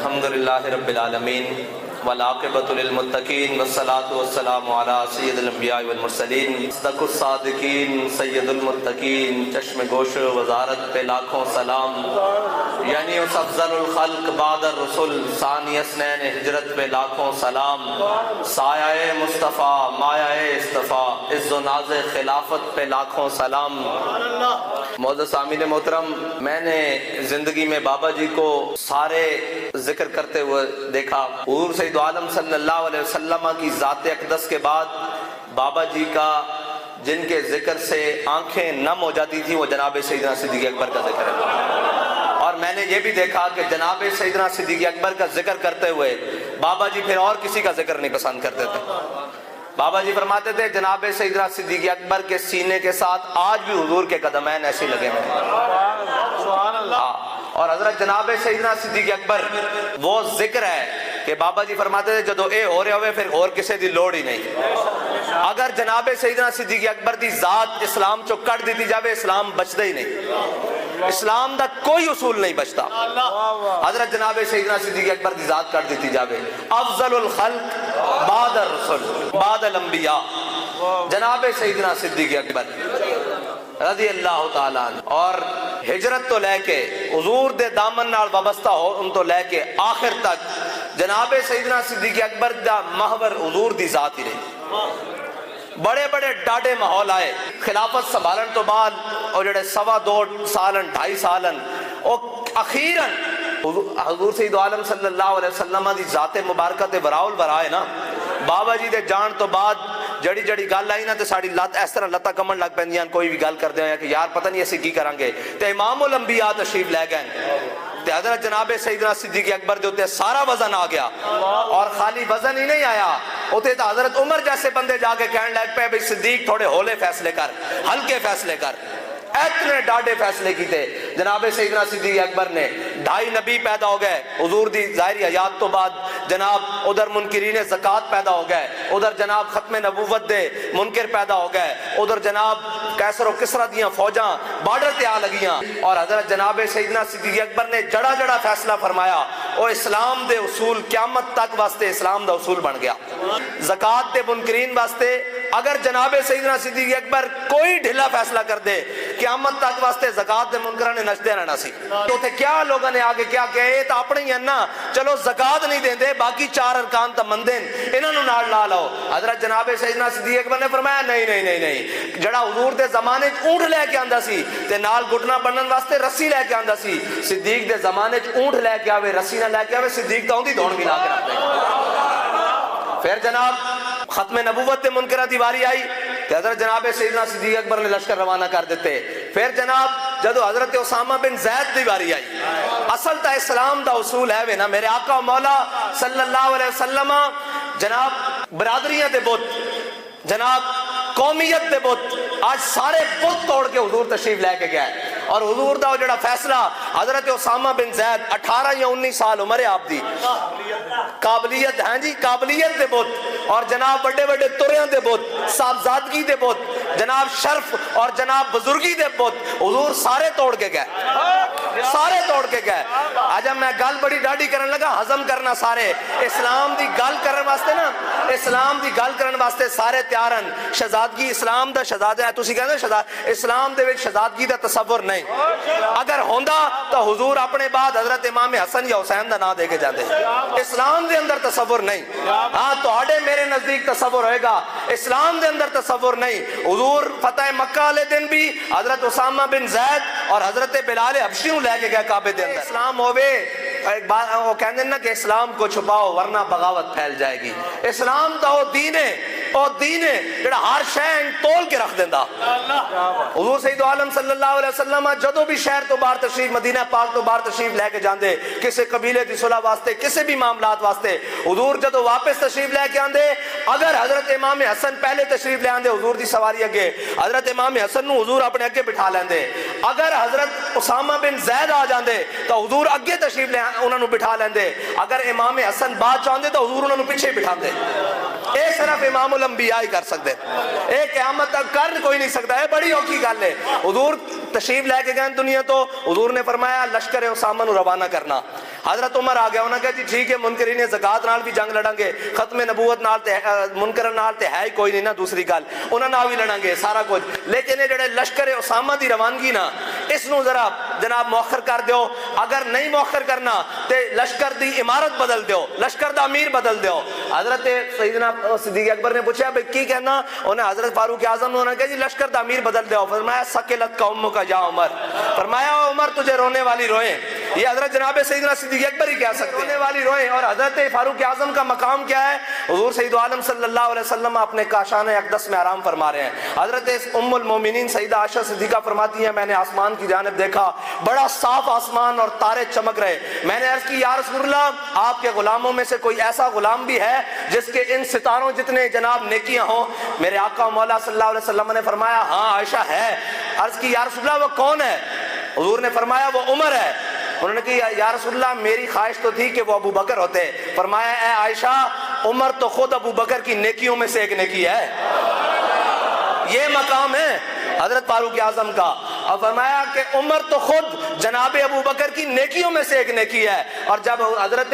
الحمدللہ رب العالمین والعاقبۃ للمتقین والصلاۃ والسلام علی سید الانبیاء والمرسلین صدق الصادقین سید المتقین چشم گوش وزارت پہ لاکھوں سلام یعنی اس افضل الخلق بعد الرسل ثانی اثنین ہجرت پہ لاکھوں سلام سایہ مصطفیٰ مایہ اصطفیٰ عز و ناز خلافت پہ لاکھوں سلام۔ معزز سامعین محترم، میں نے زندگی میں بابا جی کو سارے ذکر کرتے ہوئے دیکھا۔ حضور سید عالم صلی اللہ علیہ وسلم کی ذات اقدس کے بعد بابا جی کا جن کے ذکر سے آنکھیں نم ہو جاتی تھی وہ جناب سیدنا صدیق اکبر کا ذکر ہے، اور میں نے یہ بھی دیکھا کہ جناب سیدنا صدیق اکبر کا ذکر کرتے ہوئے بابا جی پھر اور کسی کا ذکر نہیں پسند کرتے تھے۔ بابا جی فرماتے تھے جناب سیدنا صدیق اکبر کے سینے کے ساتھ آج بھی حضور کے قدمین ایسے لگے ہوئے ہیں، اور حضرت جناب سیدنا صدیق اکبر وہ ذکر ہے کہ بابا جی فرماتے تھے جدو اے ہو رہے ہوئے پھر اور کسی دی لوڑ ہی نہیں۔ اگر جناب سیدنا صدیق اکبر دی ذات اسلام چو کٹ دیتی جاوے اسلام بچتا ہی نہیں، اسلام دا کوئی اصول نہیں بچتا۔ حضرت جناب سیدنا صدیق اکبر دی ذات کٹ دیتی جاوے، افضل الخلق بعد الرسل بعد الانبیاء جناب سیدنا صدیق اکبر رضی اللہ تعالیٰ عنہ، اور ہجرت تو لے کے حضور دے دامن نال وابستہ ہو ان تو لے کے آخر تک جناب سیدنا صدیق اکبر دا محور حضور دی ذات ہی رہی۔ بڑے بڑے ڈاڈے ماحول آئے خلافت سنبھالن تو بعد، اور جڑے 2.25 سالن 2.5 سالن، اور اخیراً حضور سید عالم صلی اللہ علیہ وسلم دی ذات مبارکہ تے براول برائے نا بابا جی دے جان تو بعد جڑی جڑی گل آئی نا تے ساڑی لت اس طرح لتاں کمن لگ پیندیاں، کوئی بھی گل کردے ہیں کہ یار پتہ نہیں اسی کی کریں گے، تے امام الانبیاء تشریف لے گئے تے حضرت جناب سیدنا صدیق اکبر دے اوتے سارا وزن آ گیا، اور خالی وزن ہی نہیں آیا اوتے تو حضرت عمر جیسے بندے جا کے کہنے لگ پے بھئی صدیق تھوڑے ہولے فیصلے کر، ہلکے فیصلے کر۔ اتنے ڈاڈے فیصلے کیتے جناب سیدنا صدیق اکبر نے۔ 2.5 نبی پیدا ہو گئے حضور دی ظاہری حیات تو بعد، جناب ادھر منکرین زکوٰۃ پیدا ہو گئے، ادھر جناب ختم نبوت دے منکر پیدا ہو گئے، ادھر جناب کیسر و کسرا دیاں فوجاں بارڈر تے آ لگیاں، اور حضرت جناب سیدنا صدیق اکبر نے جڑا جڑا فیصلہ فرمایا، وہ اسلام دے اصول قیامت تک واسطے اسلام دا اصول بن گیا۔ زکوٰۃ دے منکرین واسطے اگر جناب سیدنا صدیق اکبر کوئی ڈھلا فیصلہ کر دے قیامت تک واسطے زکوٰۃ دے منکراں نے نچدے رہنا سی۔ تو تے کیا لوگوں نے آگے کیا کہ اے تا اپنے ہی ہیں نا، چلو زکوٰۃ نہیں دیندے باقی 4 ارکان تا مندے انہاں نوں نال لا لو۔ حضرت جناب سیدنا صدیق اکبر نے فرمایا نہیں نہیں نہیں نہیں، جڑا حضور دے زمانے چ اونٹ لے کے آندا سی تے نال گھٹنا بنن واسطے رسی لے کے آندا سی، صدیق دے زمانے چ اونٹ لے کے آوے رسی نہ لے کے آوے، صدیق تا اوندی دوڑ ملا کے رکھ دے۔ پھر جناب ختم نبوت دے منکراں دی واری آئی کہ حضرت جناب سیدنا صدیق اکبر نے لشکر روانہ کر دیتے۔ پھر جناب جدو حضرت اسامہ بن زید دی واری آئی، اصل تا اسلام دا اصول ہے وے نا میرے آقا و مولا صلی اللہ علیہ وسلم، جناب برادریاں دے بت، جناب قومیت دے بت، آج سارے بت توڑ کے حضور تشریف لے کے گئے، اور حضور دا جڑا فیصلہ حضرت اسامہ بن زید 18 یا 19 سال عمر ہے آپ دی، قابلیت ہاں جی قابلیت دے بت، اور جناب بڑے بڑے تریاں دے بت، صاحبزادگی دے بت، جناب شرف اور جناب بزرگی دے بت، حضور سارے توڑ کے گئے، سارے توڑ کے گئے۔ آج میں گل بڑی ڈاڈی کرن لگا، ہضم کرنا سارے اسلام دی گل کرن واسطے نا، اسلام دی گل کرن واسطے سارے تیار ہیں۔ شہزادگی اسلام دا شہزادہ ہے، تسی کہندے اسلام دے وچ شہزادگی دا تصور نہیں، اگر ہوندا تو حضور اپنے بعد حضرت امام حسن یا حسین دا نام دے کے جاندے۔ اسلام دے اندر تصور نہیں، ہاں تہاڈے میرے نزدیک تصور ہوئے گا، اسلام دے اندر تصور نہیں۔ حضور فتح مکہ والے دن بھی حضرت اسامہ بن زید اور حضرت بلال حبشی نوں لے کے گئے کعبے دے اندر۔ اسلام ہوئے ایک بات وہ کہندے نا کہ اسلام کو چھپاؤ ورنہ بغاوت پھیل جائے گی۔ اسلام تو وہ دین ہے، وہ دین ہے جڑا ہر شے تول کے رکھ دیندا۔ حضور سید عالم صلی اللہ علیہ وسلم جدوں بھی شہر تو باہر تشریف، مدینہ پاک تو باہر تشریف لے کے جاندے کسی قبیلے دی صلح واسطے، کسی بھی معاملات واسطے، حضور جدوں واپس تشریف لے کے آندے، اگر حضرت امام حسن پہلے تشریف لے آندے حضور دی سواری اگے، حضرت امام حسن نو حضور اپنے اگے بٹھا لیندے۔ اگر حضرت اسامہ بن زید آ جاندے تو حضور اگے تشریف لے انہاں نو بٹھا لیندے۔ اگر امام حسن بعد چاہندے تو حضور انہاں نو پیچھے بٹھاندے۔ اے صرف امام الانبیاء ہی کر سکتے، اے قیامت تک کر کوئی نہیں سکتا، ہے بڑی اوکھی گل ہے۔ حضور تشریف لے کے گئے دنیا تو حضور نے فرمایا لشکر اسامہ نو روانہ کرنا۔ حضرت عمر آ گیا، انہوں نے کہا جی ٹھیک ہے، منکرین زکات نال بھی جنگ لڑیں گے، ختم نبوت نال تے منکر نال تے ہے ہی کوئی نہیں نا دوسری گل، انہاں نال بھی لڑیں گے سارا کچھ، لیکن یہ جڑے لشکر اسامہ دی روانگی نا اس نو ذرا جناب مؤخر کر دیو، اگر نہیں مؤخر کرنا تے لشکر دی عمارت بدل دیو، لشکر دا امیر بدل دیو۔ حضرت سیدنا صدیق اکبر نے پوچھا بھئی کی کہنا، انہیں حضرت فاروق اعظم نے کہا جی لشکر دا امیر بدل دیو۔ فرمایا سکلت قومک یا عمر، فرمایا عمر تجھے رونے والی روئیں، یہ حضرت جناب سیدنا صدیق اکبر ہی کہہ سکتے ہیں، رونے والی روئیں۔ اور حضرت فاروق اعظم کا مقام کیا ہے؟ حضور سید عالم صلی اللہ علیہ وسلم اپنے کاشان اقدس میں آرام فرما رہے ہیں، حضرت ام المومنین سیدہ عائشہ صدیقہ فرماتی ہیں میں نے آسمان کی جانب دیکھا، بڑا صاف آسمان اور تارے چمک رہے، میں نے عرض کی یا رسول اللہ آپ کے غلاموں میں سے کوئی ایسا غلام بھی ہے جس کے ان ستاروں جتنے جناب نیکیاں ہوں؟ میرے آقا مولا صلی اللہ علیہ وسلم نے فرمایا ہاں عائشہ ہے۔ عرض کی یا رسول اللہ وہ کون ہے؟ حضور نے فرمایا وہ عمر ہے۔ انہوں نے کہا یا رسول اللہ میری خواہش تو تھی کہ وہ ابو بکر ہوتے، فرمایا اے عائشہ عمر تو خود ابو بکر کی نیکیوں میں سے ایک نیکی ہے، یہ مقام ہے حضرت فاروق اعظم کا، اور فرمایا کہ عمر تو خود جناب ابو بکر کی نیکیوں میں سے ایک نیکی ہے۔ اور جب حضرت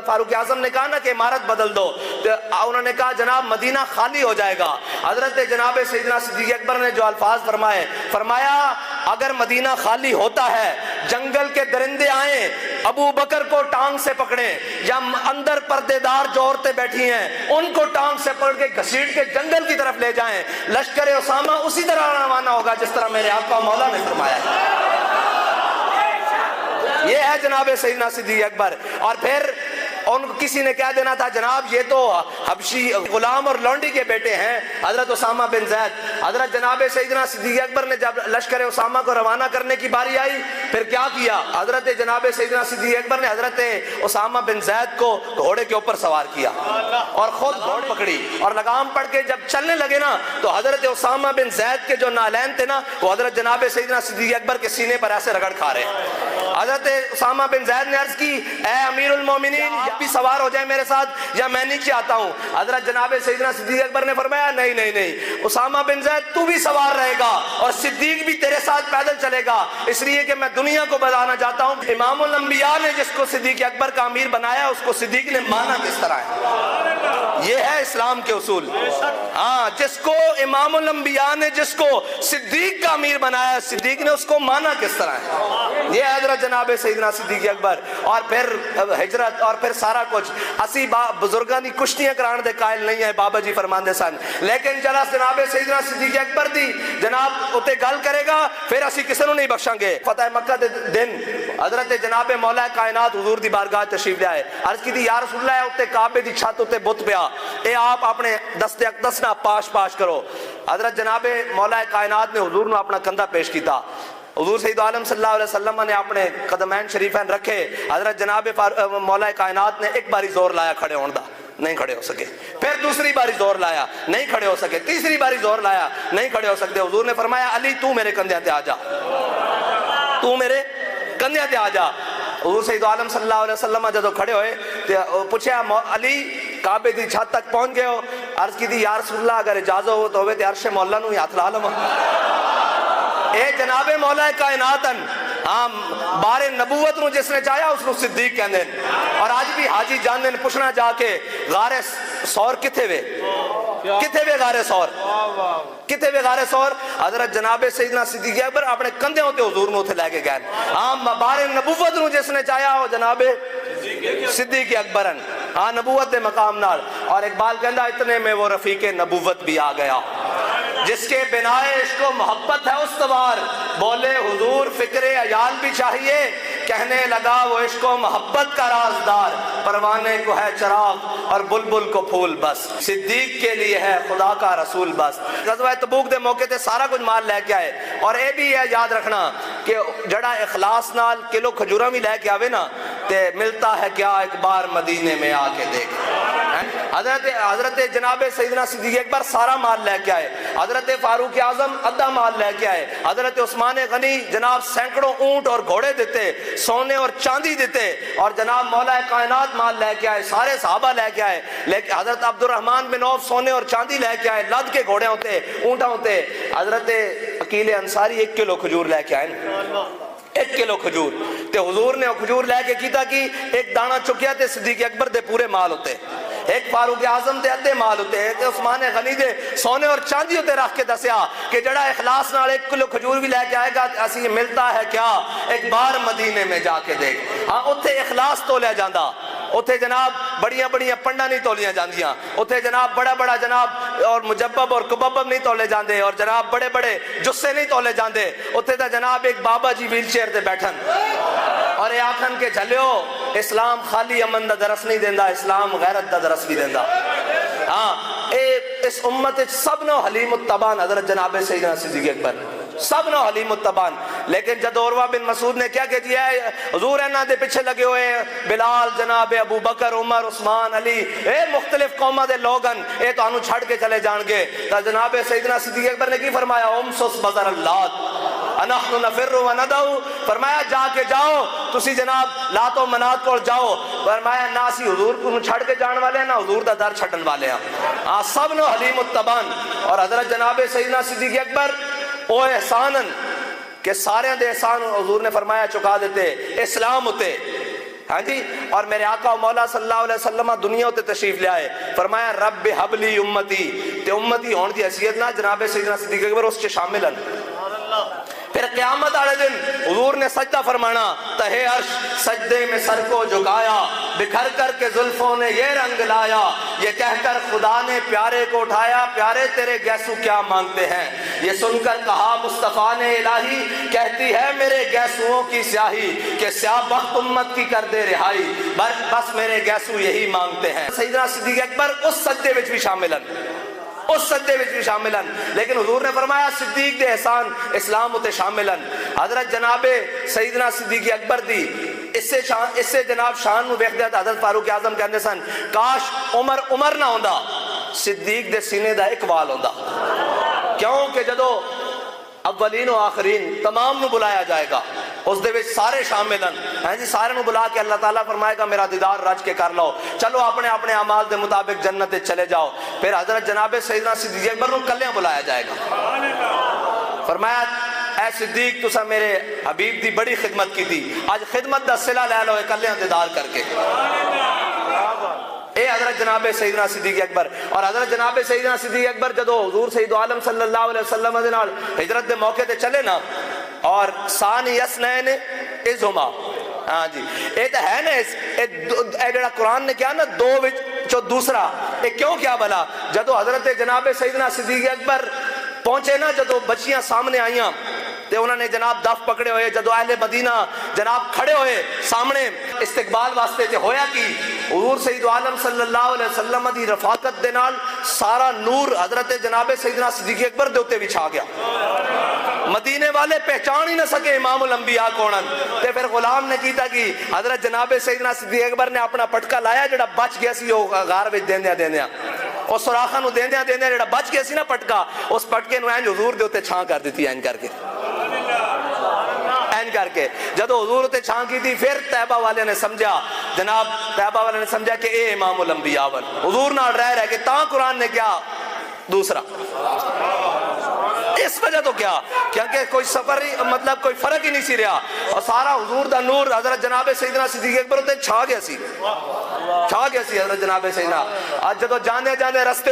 فاروق اعظم نے کہا نا کہ عمارت بدل دو، تو انہوں نے کہا جناب مدینہ خالی ہو جائے گا۔ حضرت جناب سیدنا صدیق اکبر نے جو الفاظ فرمائے، فرمایا اگر مدینہ خالی ہوتا ہے جنگل کے درندے آئیں ابو بکر کو ٹانگ سے پکڑیں، یا اندر پردے دار جو عورتیں بیٹھی ہیں ان کو ٹانگ سے پکڑ کے گھسیٹ کے جنگل کی طرف لے جائیں، لشکر اسامہ اسی طرح روانہ ہوگا جس طرح میرے آقا مولا نے فرمایا ہے۔ یہ ہے جناب سیدنا صدیق اکبر۔ اور پھر ان کو کسی نے کہہ دینا تھا جناب یہ تو حبشی غلام اور لونڈی کے بیٹے ہیں حضرت اسامہ بن زید۔ حضرت جناب سیدنا صدیق اکبر نے جب لشکر اسامہ کو روانہ کرنے کی باری آئی پھر کیا کیا؟ حضرت جناب سیدنا صدیق اکبر نے حضرت اسامہ بن زید کو گھوڑے کے اوپر سوار کیا اور خود گھوڑ پکڑی اور لگام پڑھ کے جب چلنے لگے نا تو حضرت اسامہ بن زید کے جو نالین تھے نا وہ حضرت جناب سیدنا صدیق اکبر کے سینے پر ایسے رگڑ کھا رہے ہیں۔ حضرت اسامہ بن زید نے عرض کی اے امیر المومنین آپ بھی سوار ہو جائیں میرے ساتھ یا میں نیچے آتا ہوں؟ حضرت جناب سیدنا صدیق اکبر نے فرمایا نہیں نہیں نہیں اسامہ بن زید تو بھی سوار رہے گا اور صدیق بھی تیرے ساتھ پیدل چلے گا، اس لیے کہ میں دنیا کو بتانا چاہتا ہوں امام الانبیاء نے جس کو صدیق اکبر کا امیر بنایا اس کو صدیق نے مانا کس طرح ہے۔ یہ ہے اسلام کے اصول۔ ہاں جس کو امام الانبیاء نے جس کو صدیق کا امیر بنایا صدیق نے اس کو مانا کس طرح ہے۔ یہ حضرت جناب سیدنا صدیق اکبر اور پھر ہجرت اور پھر سارا کچھ۔ اسی بزرگاں دی کشتیاں کران دے قائل نہیں ہے بابا جی فرماندے سن، لیکن جلا جناب سیدنا صدیق اکبر دی جناب اتے گل کرے گا پھر اسی کسی نو نہیں بخشاں گے۔ فتح مکہ دے دن حضرت جناب مولا کائنات حضور دی بارگاہ تشریف لے آئے، عرض کی تھی یا رسول اللہ اتے کعبے دی چھت اتے بت پیا، اے آپ اپنے دست اقدس نہ پاش پاش کرو۔ حضرت جناب مولا کائنات نے حضور نو اپنا کندھا پیش کیتا، حضور سید عالم صلی اللہ علیہ وسلم نے اپنے قدمین شریفین رکھے، حضرت جناب مولا کائنات نے ایک باری زور لایا کھڑے ہون دا، نہیں کھڑے ہو سکے، پھر دوسری باری زور لایا نہیں کھڑے ہو سکے، تیسری باری زور لایا نہیں کھڑے ہو سکتے۔ حضور نے فرمایا علی تو میرے کندھے تے آ جا، تو میرے کندھے تے آ جا۔ حضور سید عالم صلی اللہ علیہ وسلم جدو کھڑے ہوئے پوچھا علی کعبے دی چھت تک پہنچ گئے ہو؟ عرض کی تھی یا رسول اللہ اگر اجازت ہو تو ہوئے تے عرش مولا نو ہی ہاتھ لا لواں۔ اے جناب مولا کائناتن ہاں بار نبوت نو جس نے چاہیا اس نو صدیق کہندے ہیں۔ اور آج بھی حاجی جاندے نے پوچھنا جا کے غار سور کتھے وے، کتھے وے غار سور، کتھے وے غار سور؟ حضرت جناب سیدنا صدیق اکبر اپنے کندھے ہوتے حضور نو تے لے کے گئے۔ ہاں بار نبوت نو جس نے چاہیا ہو جناب صدیق اکبرن ہاں نبوت دے مقام نال۔ اور اقبال کہندا اتنے میں وہ رفیق نبوت بھی آ گیا جس کے بنائے عشق و محبت ہے استوار، بولے حضور فکر عیال بھی چاہیے، کہنے لگا وہ عشق و محبت کا رازدار، پروانے کو ہے چراغ اور بلبل کو پھول بس، صدیق کے لیے ہے خدا کا رسول بس۔ غزوہ تبوک دے موقع تے سارا کچھ مال لے کے آئے، اور اے بھی ہے یاد رکھنا کہ جڑا اخلاص نال کلو کھجوراں بھی لے کے آوے نا تے ملتا ہے کیا ایک بار مدینے میں آ کے دیکھ. حضرت جناب سیدنا صدیق اکبر سارا مال لے کے آئے, حضرت فاروق اعظم ادھا مال لے کے آئے, حضرت عثمان غنی جناب سینکڑوں اونٹ اور گھوڑے دیتے, سونے اور چاندی دیتے, اور جناب مولا کائنات مال لے کے آئے, سارے صحابہ لے کے آئے. لیکن حضرت عبد الرحمن بن عوف سونے اور چاندی لے کے آئے, لد کے گھوڑے ہوتے, اونٹا ہوتے. حضرت عقیل انصاری 1 کلو کھجور لے کے آئے, 1 کلو کھجور. تے حضور نے کھجور لے کے کیتا کی ایک دانہ چکیا تے صدیق اکبر دے پورے مال ہوتے, ایک فاروق اعظم دے ادھے مال ہوتے, تے عثمان غنی دے سونے اور چاندی ہوتے. رکھ کے دسیا کہ جڑا اخلاص نال 1 کلو کھجور بھی لے کے آئے گا اسی ملتا ہے کیا ایک بار مدینے میں جا کے دیکھ. ہاں اتھے اخلاص تولیا جاندا, اتھے جناب بڑیاں بڑیاں پنڈا نہیں تولیاں جاندیاں, اتھے جناب بڑا بڑا جناب اور مجبب اور کببب نہیں تولے جاندے, اور جناب بڑے بڑے جسے نہیں تولے جاندے. اتھے تا جناب ایک بابا جی ویل چیئر تے بیٹھن اور اے آکھن کے جھلیو اسلام خالی امن دا درس نہیں دیندا, اسلام غیرت دا درس بھی دیندا. ہاں اے اس امت سب نو حلیم التبان حضرت جناب سیدنا صدیق اکبر, سب نو حلیم التبان. لیکن جد عروہ بن مسعود نے کیا کہہ دیا ہے, حضور اینا دے پیچھے لگے ہوئے بلال جناب ابو بکر عمر عثمان علی, اے مختلف قومہ دے لوگن اے تو انو چھڑ کے چلے جان گے. تا جناب سیدنا صدیق اکبر نے کی فرمایا, امسس بذر اللات انحن نفر و ندعو, فرمایا جا کے جاؤ تسی جناب لات و منات کو جاؤ. فرمایا نہ اسی حضور کو چھڑ کے جان والے ہیں, نہ حضور دا در چھڑن والے ہیں. سب نو حلیم التبان. اور حضرت جناب سیدنا صدیق اکبر او احسانن کہ سارے دے احسان حضور نے فرمایا چکا دیتے, اسلام ہوتے. ہاں جی, اور میرے آقا و مولا صلی اللہ علیہ وسلم دنیا ہوتے تشریف لے آئے, فرمایا رب حبلی امتی, تے امتی ہون دی حیثیت نہ جناب سیدنا صدیق اکبر اس کے شامل ہیں. پھر قیامت والے دن حضور نے سجدہ فرمانا, تہے عرش سجدے میں سر کو جھکایا, بکھر کر کے زلفوں نے یہ رنگ لایا, یہ کہہ کر خدا نے پیارے کو اٹھایا, پیارے تیرے گیسو کیا مانگتے ہیں. یہ سن کر کہا مصطفیٰ نے الہی, کہتی ہے میرے گیسوؤں کی سیاہی, کہ سیاہ بخت امت کی کر دے رہائی, بس میرے گیسو یہی مانگتے ہیں. سیدنا صدیق اکبر اس سجدے وچ بھی شامل ہیں, اس سجدے وچ بھی شامل ہیں. لیکن حضور نے فرمایا صدیق دے احسان اسلام ہوتے شامل ہیں. حضرت جناب سیدنا صدیق اکبر دی اس سے جناب شان نو ویکھ دے حضرت فاروق اعظم کہندے سن, کاش عمر نہ ہوندا, صدیق دے سینے دا ایک وال ہوندا. کیوں کہ جدو اولین و آخرین تمام نو بلایا جائے گا, اس دے وچ سارے شامل ہیں جی, سارے نو بلا کے اللہ تعالیٰ فرمائے گا میرا دیدار رج کے کر لو, چلو اپنے اپنے اعمال دے مطابق جنت چلے جاؤ. پھر حضرت جناب سیدنا صدیق اکبر نو کلیاں بلایا جائے گا, فرمایا اے صدیق تسا میرے حبیب دی بڑی خدمت کی تھی, آج خدمت دا صلہ لے لو کلیاں دیدار کر کے. اے حضرت جناب سیدنا صدیق اکبر. اور حضرت جناب سیدنا صدیق اکبر جدو حضور سید عالم صلی اللہ علیہ وسلم دے نال ہجرت دے موقع تے چلے نا, اور ثانی اسنین اذ ہما, ہاں جی اے تے ہے نا اے جڑا قرآن نے کیا نا دو وچ جو دوسرا, اے کیوں کیا بلا, جدو حضرت جناب سیدنا صدیق اکبر پہنچے نا, جدو بچیاں سامنے آئیاں تے انہوں نے جناب دف پکڑے ہوئے, جدو اہل مدینہ جناب کھڑے ہوئے سامنے استقبال واسطے, تے ہویا کی حضور سید عالم صلی اللہ علیہ وسلم دی رفاقت دے نال سارا نور حضرت جناب سیدنا صدیق اکبر دے اوتے وچھا گیا. مدینے والے پہچان ہی نہ سکے امام الانبیاء کونن. تے پھر غلام نے کیتا کی حضرت جناب سیدنا صدیق اکبر نے اپنا پٹکا لایا جڑا بچ گیا سی او غار وچ دیندیاں او سوراخاں نو دیندیاں جڑا بچ گیا سی نا پٹکا, اس پٹکے نو اینج حضور دے اوتے چھاں کر دتی, اینج کر کے کر کے جدو حضور تے چھان کی تھی. پھر طیبہ والے نے سمجھا, جناب طیبہ والے نے سمجھا کہ اے امام الانبیاء ول حضور نال رہ کے تاں قرآن نے کیا دوسرا. اس وجہ تو کیا کیونکہ کوئی سفر مطلب کوئی فرق ہی نہیں سی رہا, اور سارا حضور دا نور حضرت جناب سیدنا صدیق اکبر تے چھا گیا سی حضرت جناب سیدنا. آج جدو جاندے رستے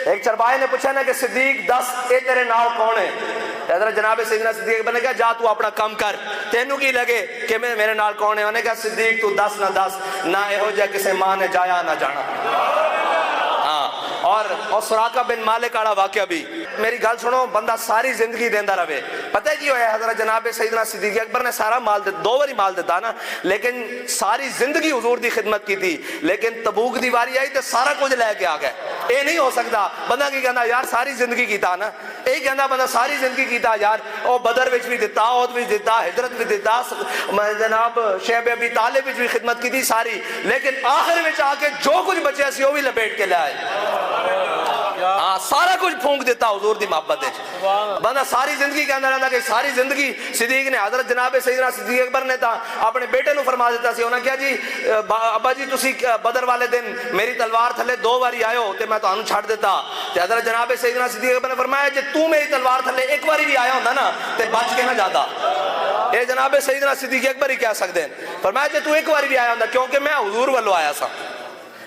ایک چربائے نے پوچھا نا کہ صدیق دس اے تیرے نال کون ہے, حضرت جناب سیدنا صدیق اکبر نے کہا جا تو اپنا کام کر, تینوں کی لگے کہ میرے نال کون ہے. انہوں نے کہا صدیق تو دس نہ دس, نہ اہو جا کسے ماں نے جایا نہ جانا. ہاں, اور سراقہ بن مالک آڑا واقعہ بھی میری گل سنو, بندہ ساری زندگی دیندا رہے. پتہ کی ہویا حضرت جناب سیدنا صدیق اکبر نے سارا مال دو باری مال دیتا نا, لیکن ساری زندگی حضور دی خدمت کی تھی. لیکن تبوک دی واری آئی تو سارا کچھ لے کے آ گئے. اے نہیں ہو سکتا, بندہ کی کہنا یار ساری زندگی کیتا نا, یہی کہنا بندہ ساری زندگی کیتا یار او بدر وچ بھی دیتا عہد وچ دیتا ہجرت بھی دیتا جناب شیب ابی طالب وچ بھی خدمت کی ساری لیکن آخر وچ آ کے جو کچھ بچیا سی وہ بھی لپیٹ کے لے آئے سارا کچھ پھونک دیتا حضور دی محبت وچ بندہ ساری زندگی کہنا رہتا کہ ساری زندگی صدیق نے حضرت جناب سیدنا صدیق اکبر نے تا اپنے بیٹے نو فرما دیتا سی انہاں کہا جی ابا جی تسی بدر والے دن میری تلوار تھلے 2 باری آئے ہو تے میں تانوں چھڈ دیتا تے حضرت جناب سیدنا صدیق اکبر نے فرمایا جے تو میری تلوار تھلے ایک باری بھی آیا ہوندا نا تے بچ کے نہ جاتا اے جناب سیدنا صدیق اکبر ہی کہہ سکتے ہیں فرمایا جے تو ایک باری بھی آیا ہوندا کیونکہ میں حضور والو آیا سا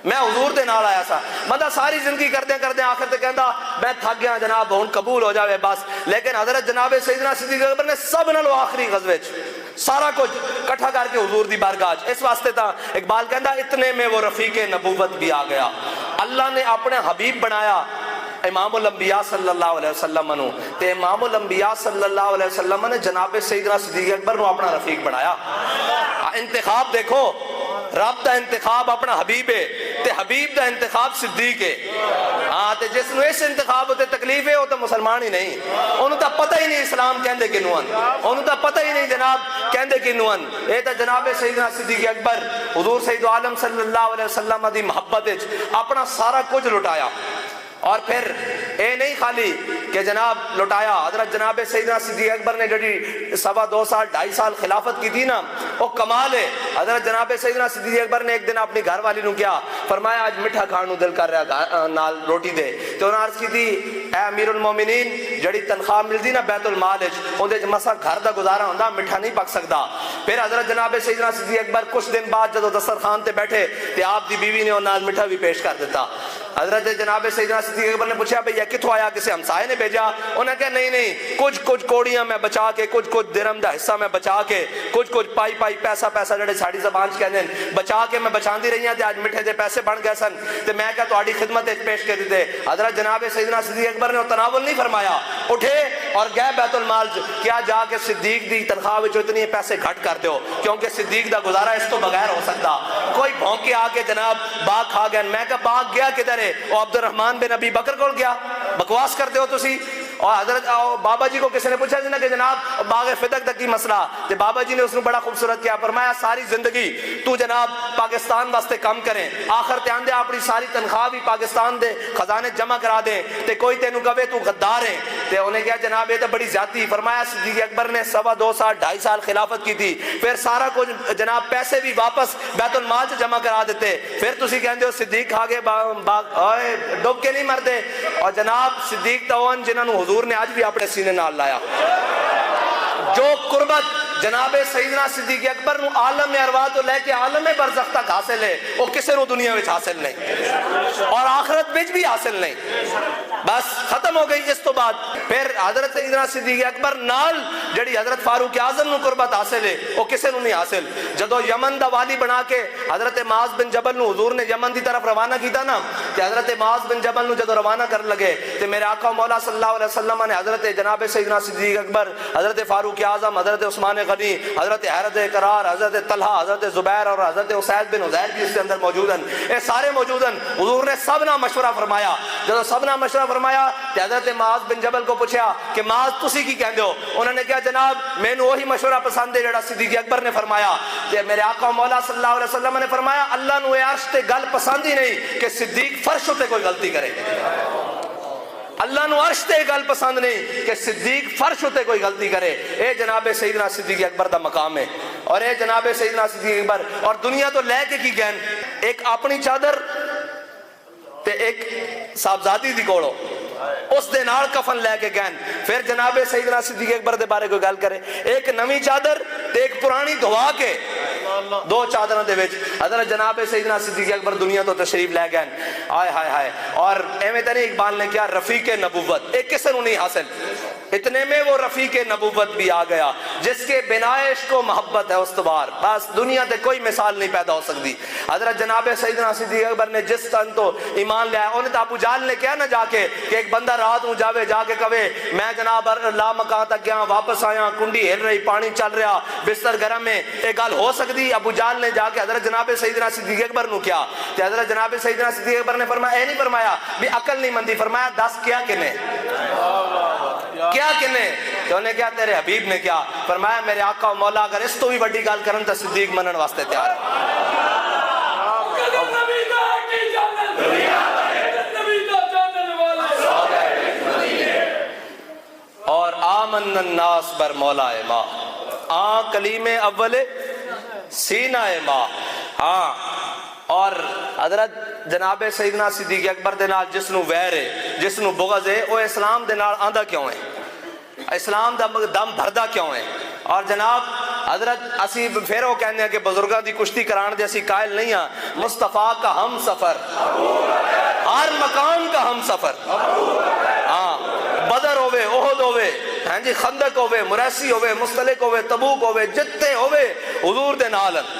میں حضور دے نال آیا سا بندہ ساری زندگی کردے آخر تے کہندا میں تھک گیا جناب ہن قبول ہو جاوے بس لیکن حضرت جناب سیدنا صدیق اکبر نے سب نالوں آخری غزوے وچ سارا کچھ کٹھا کر کے حضور دی بارگاہ اس واسطے تا اقبال کہندا اتنے میں وہ رفیق نبوت بھی آ گیا اللہ نے اپنے حبیب بنایا امام الانبیاء صلی اللہ علیہ وسلم نو تے امام الانبیاء صلی اللہ علیہ وسلم نے جناب سیدنا صدیق اکبر نو اپنا رفیق بنایا انتخاب دیکھو رب دا انتخاب اپنا حبیب ہے تے حبیب دا انتخاب صدیق ہے تے جس نو اس انتخاب ہوتے تکلیف ہے وہ تو مسلمان ہی نہیں انہوں تا پتہ ہی نہیں اسلام کہندے کنوں ان انہوں تا پتہ ہی نہیں جناب کہندے کنوں ان اے تا جناب سیدنا صدیق اکبر حضور سید عالم صلی اللہ علیہ وسلم دی محبت وچ اپنا سارا کچھ لٹایا اور پھر اے نہیں خالی کہ جناب لٹایا حضرت جناب سیدنا صدیق اکبر نے جڑی 2.5 سال 2.5 سال خلافت کی تھی نا وہ کمال ہے حضرت جناب سیدنا صدیق اکبر نے ایک دن اپنی گھر والی نو کیا فرمایا آج مٹھا کھان نو دل کر رہا نال روٹی دے تو انہوں نے عرض کی تھی اے امیر المومنین جڑی تنخواہ ملتی نا بیت المال اندر مسا گھر دا گزارا ہوندا مٹھا نہیں پک سکتا پھر حضرت جناب سیدنا صدیق اکبر کچھ دن بعد جدو دسترخوان تے بیٹھے تے آپ دی بیوی نے نال مٹھا بھی پیش کر دیتا حضرت جناب سیدنا صدیق اکبر نے پوچھا بھئی یہ کتھوں آیا کسی ہمسائے نے بھیجا انہوں نے کہا نہیں کچھ کوڑیاں میں بچا کے کچھ درم دا حصہ میں بچا کے کچھ پائی پیسہ جڑے ساڑی زبان چ کہندے بچا کے میں بچاندی رہی ہوں تے اج مٹھے دے پیسے بن گئے سن تے میں کہا تہاڈی خدمت وچ پیش کر دیتے حضرت جناب سیدنا صدیق اکبر نے تناول نہیں فرمایا اٹھے اور گئے بیت المال کیا جا کے صدیق دی تنخواہ وچ اتنی پیسے گھٹ کر دیو کیونکہ صدیق دا گزارا اس تو بغیر ہو سکتا کوئی بھونک کے آ کے جناب باغ کھا گئے میں کہا باغ گیا کدھر ہے وہ عبد الرحمن بن ابی بکر کو گیا بکواس کرتے ہو تسی اور حضرت بابا جی کو کسی نے پوچھا جنا کہ جناب باغ فتق تک کی مسئلہ تے بابا جی نے اس نے بڑا خوبصورت کیا فرمایا ساری زندگی تو جناب پاکستان واسطے کام کریں آخر تے آندے اپنی ساری تنخواہ بھی پاکستان دے خزانے جمع کرا دیں تے کوئی تینوں کہے تو غدار ہے تے انہیں کہا جناب یہ تو بڑی زیادتی فرمایا صدیق اکبر نے 2.5 سال 2.5 سال خلافت کی تھی پھر سارا کچھ جناب پیسے بھی واپس بیت المال سے جمع کرا دیتے پھر تسی کہندے ہو صدیق کھا گئے ڈوب کے نہیں مردے اور جناب صدیق تاون جنہوں نے حضور نے آج بھی اپنے سینے نال لایا جو قربت جناب سیدنا صدیق اکبر نو عالم ارواح تو لے کے عالم برزخ تک حاصل ہے وہ کسی نو دنیا وچ حاصل نہیں اور آخرت وچ بھی حاصل نہیں بس ختم ہو گئی اس تو بعد پھر حضرت سیدنا صدیق اکبر نال جڑی حضرت فاروق اعظم نو قربت حاصل ہے وہ کسی نو نہیں حاصل جدو یمن دا والی بنا کے حضرت معاذ بن جبل نو حضور نے یمن دی طرف روانہ کیتا نا کہ حضرت معاذ بن جبل نو جدو روانہ کر لگے تے میرے آقا مولا صلی اللہ علیہ وسلم نے حضرت جناب سیدنا صدیق اکبر حضرت فاروق اعظم حضرت عثمان غنی حضرت حیرت قرار حضرت طلحہ حضرت زبیر اور حضرت اسید بن عزیر بھی اس کے اندر موجود ہیں یہ سارے موجود ہیں حضور نے سب نہ مشورہ فرمایا جب سب نہ مشورہ فرمایا تو حضرت معاذ بن جبل کو پوچھا کہ معاذ تسی کی کہندے ہو انہوں نے کہا جناب میں نے وہی مشورہ پسند ہے جڑا صدیق اکبر نے فرمایا کہ میرے آقا مولا صلی اللہ علیہ وسلم نے فرمایا اللہ نو عرش تے گل پسند ہی نہیں کہ صدیق فرش تے کوئی غلطی کرے اللہ نو عرش تے گل پسند نہیں کہ صدیق فرش تے کوئی غلطی کرے اے جناب سیدنا صدیق اکبر دا مقام ہے اور اے جناب سیدنا صدیق اکبر اور دنیا تو لے کے کی گئن ایک اپنی چادر تے ایک صاحبزادی دی کوڑو اس دے نال کفن لے کے گئن پھر جناب سیدنا صدیق اکبر دے بارے کوئی گل کرے ایک نوی چادر تے ایک پرانی دھوا کے دو چادروں دے وچ حضرت جناب سیدنا صدیق اکبر دنیا تو تشریف لے گئے ہائے ہائے ہائے اور ایویں تے اقبال نے کیا رفیق نبوت ایک کسے نو نہیں حاصل اتنے میں وہ رفیق نبوت بھی آ گیا جس کے بنا عشق و محبت ہے استوار بس دنیا تے کوئی مثال نہیں پیدا ہو سکتی حضرت جناب سیدنا صدیق اکبر نے جس تن تو ایمان لیا انہیں تو ابو جہل نے کیا نہ جا کے کہ ایک بندہ رات نو جاوے جا کے کہے میں جناب لا مکان تک گیا واپس آیا کنڈی ہل رہی پانی چل رہا بستر گرم ہے ایک گل ہو سکتی ابو جہل نے جا کے حضرت جناب سیدنا صدیق اکبر نو کیا کہ حضرت جناب سیدنا صدیق اکبر نے فرمایا اے نہیں فرمایا بھی عقل نہیں مندی فرمایا 10 کیا کہ نہیں کیا کنے کہ انہیں کیا تیرے حبیب نے کیا فرمایا میرے آقا و مولا اگر اس تو بھی بڑی گال کرن تو صدیق منن واسطے تیار اور آمن الناس بر مولا ما کلیم اول سینہ ما ہاں اور حضرت جناب سیدنا صدیق اکبر دے نال جس نو ویر ہے جس نو بغض ہے وہ اسلام دے نال آندا کیوں ہے اسلام دا دم بھردا کیوں ہے اور جناب حضرت اسی پھر وہ کہنے ہیں کہ بزرگاں دی کشتی کران دے اسی قائل نہیں ہاں مصطفیٰ کا ہم سفر ہر مقام کا ہم سفر ہاں بدر ہوئے احد ہوئے ہاں جی خندق ہوئے مریسی ہوئے مستلق ہوئے تبوک ہوئے جتے ہوئے حضور دے نالن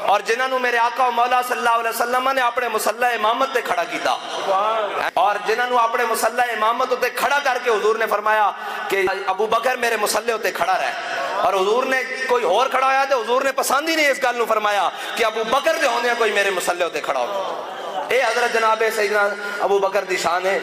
اور جنہاں نو میرے آقا و مولا صلی اللہ علیہ وسلم نے اپنے مسلح امامت تے کھڑا کیتا اور جنہاں نو اپنے مسلح امامت تے کھڑا کر کے حضور نے فرمایا کہ ابو بکر میرے مسلح تے کھڑا رہے اور حضور نے کوئی اور کھڑا ہویا تھا حضور نے پسند ہی نہیں اس گل نو فرمایا کہ ابو بکر دے ہوندے کوئی میرے مسلح تے کھڑا ہو اے حضرت جناب سیدنا ابو بکر دی شان ہے